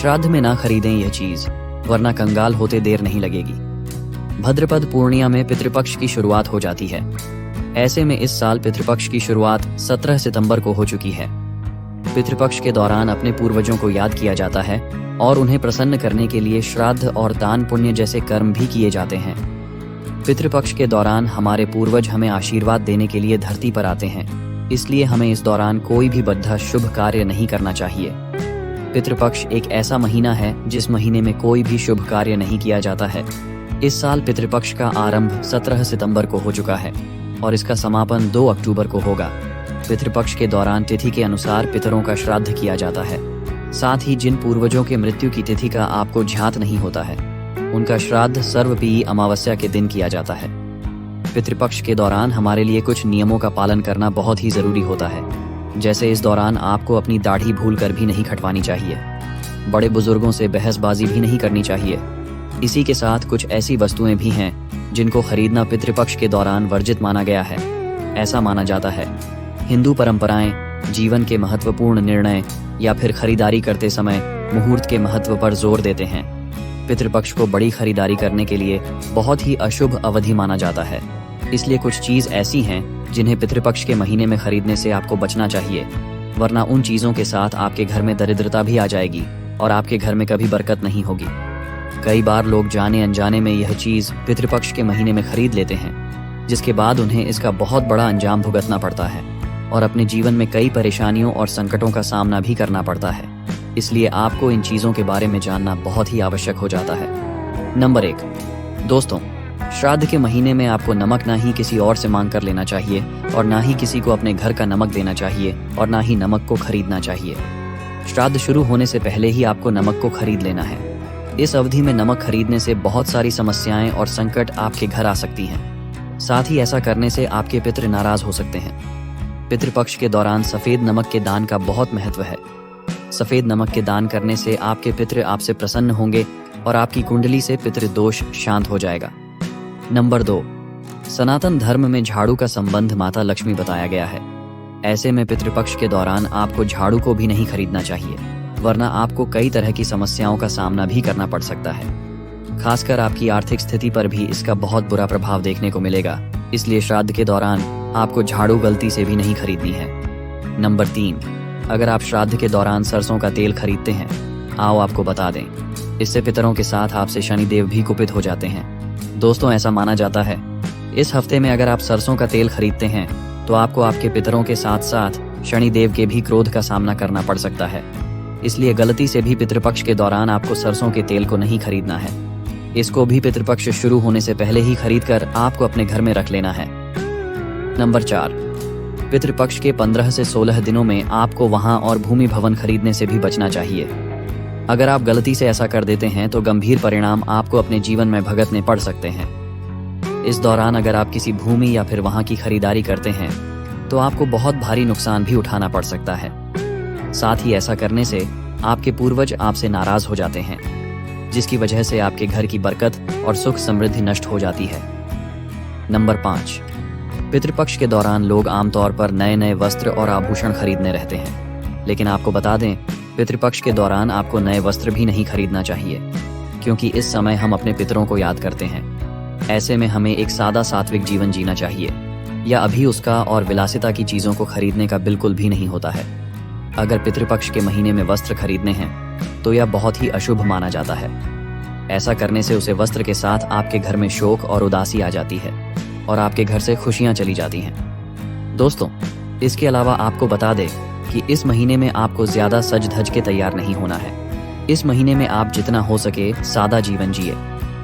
श्राद्ध में ना खरीदें यह चीज, वरना कंगाल होते देर नहीं लगेगी। भद्रपद पूर्णिमा में पितृपक्ष की शुरुआत हो जाती है। ऐसे में इस साल पितृपक्ष की शुरुआत 17 सितंबर को हो चुकी है। पितृपक्ष के दौरान अपने पूर्वजों को याद किया जाता है और उन्हें प्रसन्न करने के लिए श्राद्ध और दान पुण्य जैसे कर्म भी किए जाते हैं। पितृपक्ष के दौरान हमारे पूर्वज हमें आशीर्वाद देने के लिए धरती पर आते हैं, इसलिए हमें इस दौरान कोई भी बद्धा शुभ कार्य नहीं करना चाहिए। पितृपक्ष एक ऐसा महीना है जिस महीने में कोई भी शुभ कार्य नहीं किया जाता है। इस साल पितृपक्ष का आरंभ 17 सितंबर को हो चुका है और इसका समापन 2 अक्टूबर को होगा। पितृपक्ष के दौरान तिथि के अनुसार पितरों का श्राद्ध किया जाता है। साथ ही जिन पूर्वजों के मृत्यु की तिथि का आपको ज्ञात नहीं होता है, उनका श्राद्ध सर्वपीयी अमावस्या के दिन किया जाता है। पितृपक्ष के दौरान हमारे लिए कुछ नियमों का पालन करना बहुत ही जरूरी होता है। जैसे इस दौरान आपको अपनी दाढ़ी भूल कर भी नहीं कटवानी चाहिए। बड़े बुजुर्गों से बहसबाजी भी नहीं करनी चाहिए। इसी के साथ कुछ ऐसी वस्तुएं भी हैं जिनको खरीदना पितृपक्ष के दौरान वर्जित माना गया है। ऐसा माना जाता है हिंदू परंपराएं जीवन के महत्वपूर्ण निर्णय या फिर खरीदारी करते समय मुहूर्त के महत्व पर जोर देते हैं। पितृपक्ष को बड़ी खरीदारी करने के लिए बहुत ही अशुभ अवधि माना जाता है, इसलिए कुछ चीज ऐसी हैं जिन्हें पितृपक्ष के महीने में खरीदने से आपको बचना चाहिए, वरना उन चीजों के साथ आपके घर में दरिद्रता भी आ जाएगी और आपके घर में कभी बरकत नहीं होगी। कई बार लोग जाने अनजाने में यह चीज पितृपक्ष के महीने में खरीद लेते हैं, जिसके बाद उन्हें इसका बहुत बड़ा अंजाम भुगतना पड़ता है और अपने जीवन में कई परेशानियों और संकटों का सामना भी करना पड़ता है। इसलिए आपको इन चीजों के बारे में जानना बहुत ही आवश्यक हो जाता है। नंबर 1, दोस्तों, श्राद्ध के महीने में आपको नमक ना ही किसी और से मांग कर लेना चाहिए और ना ही किसी को अपने घर का नमक देना चाहिए और ना ही नमक को खरीदना चाहिए। श्राद्ध शुरू होने से पहले ही आपको नमक को खरीद लेना है। इस अवधि में नमक खरीदने से बहुत सारी समस्याएं और संकट आपके घर आ सकती हैं। साथ ही ऐसा करने से आपके पितृ नाराज हो सकते हैं। पितृपक्ष के दौरान सफेद नमक के दान का बहुत महत्व है। सफेद नमक के दान करने से आपके पितृ आपसे प्रसन्न होंगे और आपकी कुंडली से पितृ दोष शांत हो जाएगा। नंबर 2, सनातन धर्म में झाड़ू का संबंध माता लक्ष्मी बताया गया है। ऐसे में पितृपक्ष के दौरान आपको झाड़ू को भी नहीं खरीदना चाहिए, वरना आपको कई तरह की समस्याओं का सामना भी करना पड़ सकता है। खासकर आपकी आर्थिक स्थिति पर भी इसका बहुत बुरा प्रभाव देखने को मिलेगा। इसलिए श्राद्ध के दौरान आपको झाड़ू गलती से भी नहीं खरीदनी है। नंबर 3, अगर आप श्राद्ध के दौरान सरसों का तेल खरीदते हैं, आओ आपको बता दें, इससे पितरों के साथ आपसे शनिदेव भी कुपित हो जाते हैं। दोस्तों, ऐसा माना जाता है इस हफ्ते में अगर आप सरसों का तेल खरीदते हैं तो आपको आपके पितरों के साथ साथ शनिदेव के भी क्रोध का सामना करना पड़ सकता है। इसलिए गलती से भी पितृपक्ष के दौरान आपको सरसों के तेल को नहीं खरीदना है। इसको भी पितृपक्ष शुरू होने से पहले ही खरीदकर आपको अपने घर में रख लेना है। नंबर 4, पितृपक्ष के 15 से 16 दिनों में आपको वाहन और भूमि भवन खरीदने से भी बचना चाहिए। अगर आप गलती से ऐसा कर देते हैं तो गंभीर परिणाम आपको अपने जीवन में भुगतने पड़ सकते हैं। इस दौरान अगर आप किसी भूमि या फिर वहां की खरीदारी करते हैं तो आपको बहुत भारी नुकसान भी उठाना पड़ सकता है। साथ ही ऐसा करने से आपके पूर्वज आपसे नाराज हो जाते हैं, जिसकी वजह से आपके घर की बरकत और सुख समृद्धि नष्ट हो जाती है। नंबर 5, पितृपक्ष के दौरान लोग आमतौर पर नए नए वस्त्र और आभूषण खरीदने रहते हैं, लेकिन आपको बता दें, पितृपक्ष के दौरान आपको नए वस्त्र भी नहीं खरीदना चाहिए, क्योंकि इस समय हम अपने पितरों को याद करते हैं। ऐसे में हमें एक सादा सात्विक जीवन जीना चाहिए, या अभी उसका और विलासिता की चीजों को खरीदने का बिल्कुल भी नहीं होता है। अगर पितृपक्ष के महीने में वस्त्र खरीदने हैं तो यह बहुत ही अशुभ माना जाता है। ऐसा करने से उसे वस्त्र के साथ आपके घर में शोक और उदासी आ जाती है और आपके घर से खुशियां चली जाती हैं। दोस्तों, इसके अलावा आपको बता दें कि इस महीने में आपको ज्यादा सज धज के तैयार नहीं होना है। इस महीने में आप जितना हो सके सादा जीवन जिए।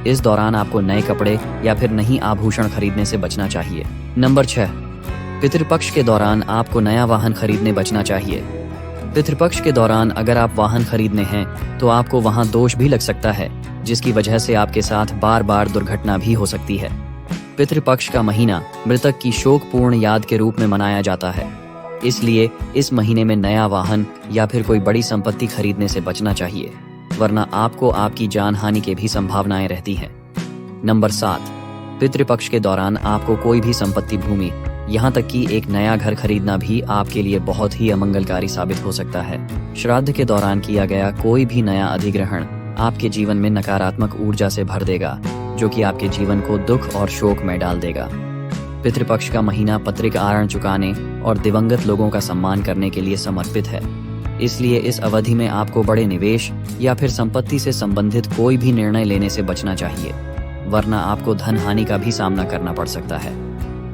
इस दौरान आपको नए कपड़े या फिर नई आभूषण खरीदने से बचना चाहिए। नंबर 6, पितृपक्ष के दौरान आपको नया वाहन खरीदने बचना चाहिए। पितृपक्ष के दौरान अगर आप वाहन खरीदने हैं तो आपको वहां दोष भी लग सकता है, जिसकी वजह से आपके साथ बार बार दुर्घटना भी हो सकती है। पितृपक्ष का महीना मृतक की शोकपूर्ण याद के रूप में मनाया जाता है, इसलिए इस महीने में नया वाहन या फिर कोई बड़ी संपत्ति खरीदने से बचना चाहिए, वरना आपको आपकी जान हानि की भी संभावनाएं रहती हैं। नंबर 7, पितृपक्ष के दौरान आपको कोई भी संपत्ति, भूमि यहाँ तक कि एक नया घर खरीदना भी आपके लिए बहुत ही अमंगलकारी साबित हो सकता है। श्राद्ध के दौरान किया गया कोई भी नया अधिग्रहण आपके जीवन में नकारात्मक ऊर्जा से भर देगा, जो कि आपके जीवन को दुख और शोक में डाल देगा। पितृपक्ष का महीना पैतृक आरण चुकाने और दिवंगत लोगों का सम्मान करने के लिए समर्पित है। इसलिए इस अवधि में आपको बड़े निवेश या फिर संपत्ति से संबंधित कोई भी निर्णय लेने से बचना चाहिए, वरना आपको धन हानि का भी सामना करना पड़ सकता है।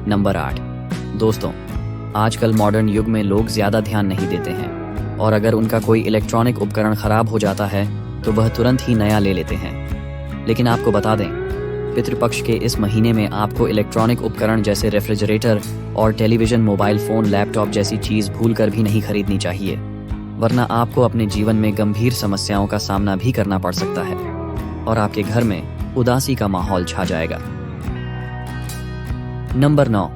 नंबर 8। दोस्तों, आजकल मॉडर्न युग में लोग ज्यादा ध्यान नहीं देते हैं और अगर उनका कोई इलेक्ट्रॉनिक उपकरण खराब हो जाता है तो वह तुरंत ही नया ले लेते हैं। लेकिन आपको बता दें, पितृपक्ष के इस महीने में आपको इलेक्ट्रॉनिक उपकरण जैसे रेफ्रिजरेटर और टेलीविजन, मोबाइल फोन, लैपटॉप जैसी चीज भूलकर भी नहीं खरीदनी चाहिए, वरना आपको अपने जीवन में गंभीर समस्याओं का सामना भी करना पड़ सकता है और आपके घर में उदासी का माहौल छा जाएगा। नंबर 9।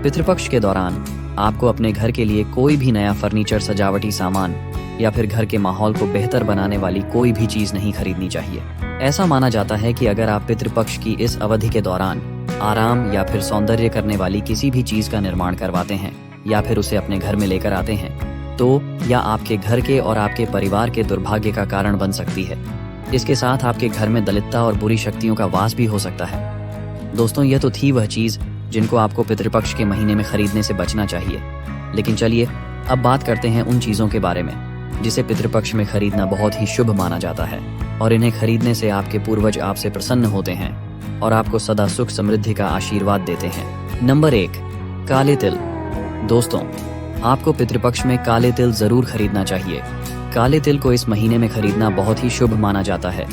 पितृपक्ष के दौरान आपको अपने घर के लिए कोई भी नया फर्नीचर, सजावटी सामान या फिर घर के माहौल को बेहतर बनाने वाली कोई भी चीज नहीं खरीदनी चाहिए। ऐसा माना जाता है कि अगर आप पितृपक्ष की इस अवधि के दौरान आराम या फिर सौंदर्य करने वाली किसी भी चीज का निर्माण करवाते हैं या फिर उसे अपने घर में लेकर आते हैं, तो या आपके घर के और आपके परिवार के दुर्भाग्य का कारण बन सकती है। इसके साथ आपके घर में दलितता और बुरी शक्तियों का वास भी हो सकता है। दोस्तों, यह तो थी वह चीज जिनको आपको पितृपक्ष के महीने में खरीदने से बचना चाहिए। लेकिन चलिए अब बात करते हैं उन चीजों के बारे में जिसे पितृपक्ष में खरीदना बहुत ही शुभ माना जाता है और इन्हें खरीदने से आपके पूर्वज आपसे प्रसन्न होते हैं और आपको सदा सुख समृद्धि का आशीर्वाद देते हैं। नंबर 1। काले तिल। दोस्तों, आपको पितृपक्ष में काले तिल जरूर खरीदना चाहिए। काले तिल को इस महीने में खरीदना बहुत ही शुभ माना जाता है।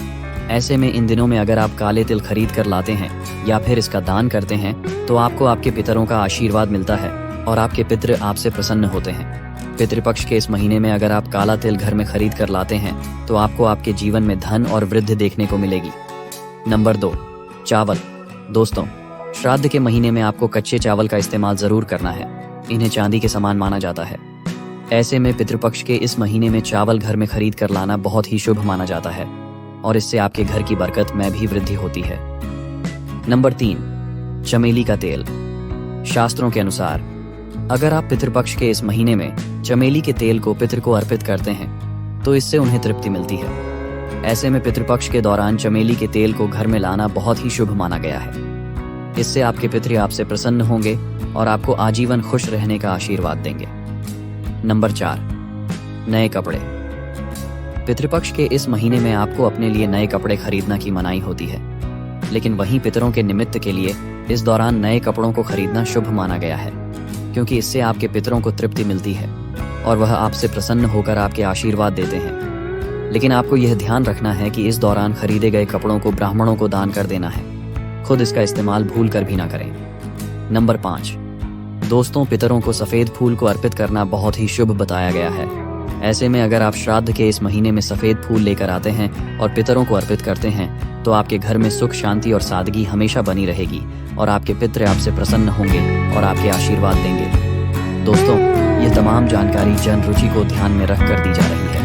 ऐसे में इन दिनों में अगर आप काले तिल खरीद कर लाते हैं या फिर इसका दान करते हैं तो आपको आपके पितरों का आशीर्वाद मिलता है और आपके पितृ आपसे प्रसन्न होते हैं। पितृपक्ष के इस महीने में अगर आप काला तिल घर में खरीद कर लाते हैं तो आपको आपके जीवन में धन और वृद्धि देखने को मिलेगी। नंबर 2। चावल। दोस्तों, श्राद्ध के महीने में आपको कच्चे चावल का इस्तेमाल जरूर करना है। इन्हें चांदी के समान माना जाता है। ऐसे में पितृपक्ष के इस महीने में चावल घर में खरीद कर लाना बहुत ही शुभ माना जाता है और इससे आपके घर की बरकत में भी वृद्धि होती है। नंबर 3। चमेली का तेल। शास्त्रों के अनुसार अगर आप पितृपक्ष के इस महीने में चमेली के तेल को पितृ को अर्पित करते हैं तो इससे उन्हें तृप्ति मिलती है। ऐसे में पितृपक्ष के दौरान चमेली के तेल को घर में लाना बहुत ही शुभ माना गया है। इससे आपके पितृ आपसे प्रसन्न होंगे और आपको आजीवन खुश रहने का आशीर्वाद देंगे। नंबर 4। नए कपड़े। पितृपक्ष के इस महीने में आपको अपने लिए नए कपड़े खरीदना की मनाही होती है, लेकिन वहीं पितरों के निमित्त के लिए इस दौरान नए कपड़ों को खरीदना शुभ माना गया है, क्योंकि इससे आपके पितरों को तृप्ति मिलती है और वह आपसे प्रसन्न होकर आपके आशीर्वाद देते हैं। लेकिन आपको यह ध्यान रखना है कि इस दौरान खरीदे गए कपड़ों को ब्राह्मणों को दान कर देना है, खुद इसका इस्तेमाल भूल कर भी ना करें। नंबर 5। दोस्तों, पितरों को सफेद फूल को अर्पित करना बहुत ही शुभ बताया गया है। ऐसे में अगर आप श्राद्ध के इस महीने में सफेद फूल लेकर आते हैं और पितरों को अर्पित करते हैं तो आपके घर में सुख, शांति और सादगी हमेशा बनी रहेगी और आपके पितृ आपसे प्रसन्न होंगे और आपके आशीर्वाद देंगे। दोस्तों, ये तमाम जानकारी जन रुचि को ध्यान में रख कर दी जा रही है।